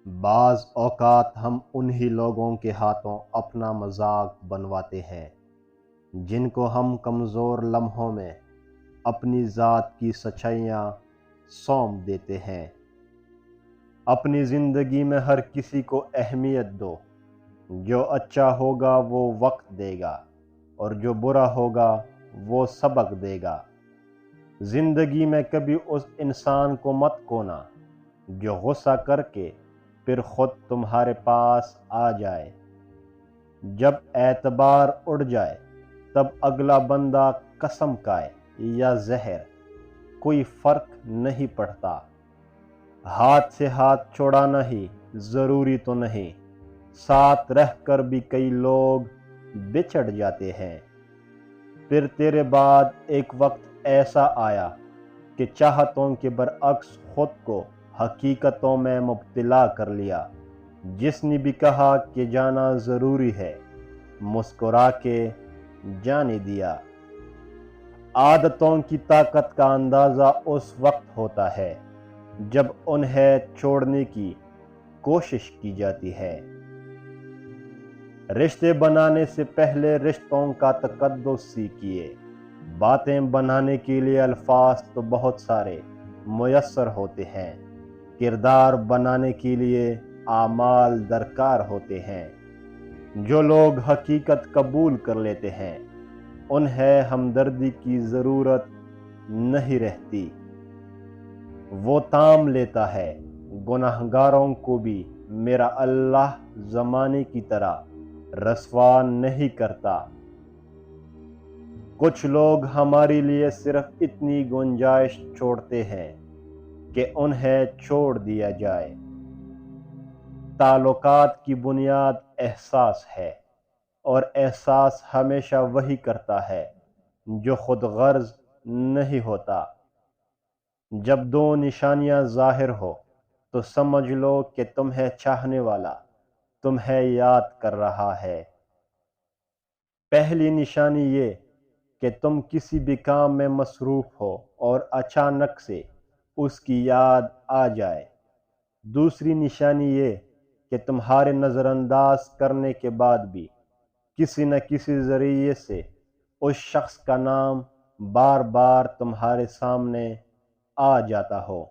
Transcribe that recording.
بعض اوقات ہم انہی لوگوں کے ہاتھوں اپنا مذاق بنواتے ہیں جن کو ہم کمزور لمحوں میں اپنی ذات کی سچائیاں سونپ دیتے ہیں۔ اپنی زندگی میں ہر کسی کو اہمیت دو۔ جو اچھا ہوگا وہ وقت دے گا اور جو برا ہوگا وہ سبق دے گا۔ زندگی میں کبھی اس انسان کو مت کونا جو غصہ کر کے پھر خود تمہارے پاس آ جائے۔ جب اعتبار اڑ جائے تب اگلا بندہ قسم کھائے یا زہر، کوئی فرق نہیں پڑتا۔ ہاتھ سے ہاتھ چھڑانا ہی ضروری تو نہیں، ساتھ رہ کر بھی کئی لوگ بچھڑ جاتے ہیں۔ پھر تیرے بعد ایک وقت ایسا آیا کہ چاہتوں کے برعکس خود کو حقیقتوں میں مبتلا کر لیا۔ جس نے بھی کہا کہ جانا ضروری ہے، مسکرا کے جانے دیا۔ عادتوں کی طاقت کا اندازہ اس وقت ہوتا ہے جب انہیں چھوڑنے کی کوشش کی جاتی ہے۔ رشتے بنانے سے پہلے رشتوں کا تقدس سیکھیے۔ باتیں بنانے کے لیے الفاظ تو بہت سارے میسر ہوتے ہیں، کردار بنانے کے لیے اعمال درکار ہوتے ہیں۔ جو لوگ حقیقت قبول کر لیتے ہیں انہیں ہمدردی کی ضرورت نہیں رہتی۔ وہ تام لیتا ہے گناہگاروں کو بھی میرا اللہ زمانے کی طرح رسوا نہیں کرتا۔ کچھ لوگ ہمارے لیے صرف اتنی گنجائش چھوڑتے ہیں کہ انہیں چھوڑ دیا جائے۔ تعلقات کی بنیاد احساس ہے، اور احساس ہمیشہ وہی کرتا ہے جو خود غرض نہیں ہوتا۔ جب دو نشانیاں ظاہر ہو تو سمجھ لو کہ تمہیں چاہنے والا تمہیں یاد کر رہا ہے۔ پہلی نشانی یہ کہ تم کسی بھی کام میں مصروف ہو اور اچانک سے اس کی یاد آ جائے۔ دوسری نشانی یہ کہ تمہارے نظر انداز کرنے کے بعد بھی کسی نہ کسی ذریعے سے اس شخص کا نام بار بار تمہارے سامنے آ جاتا ہو۔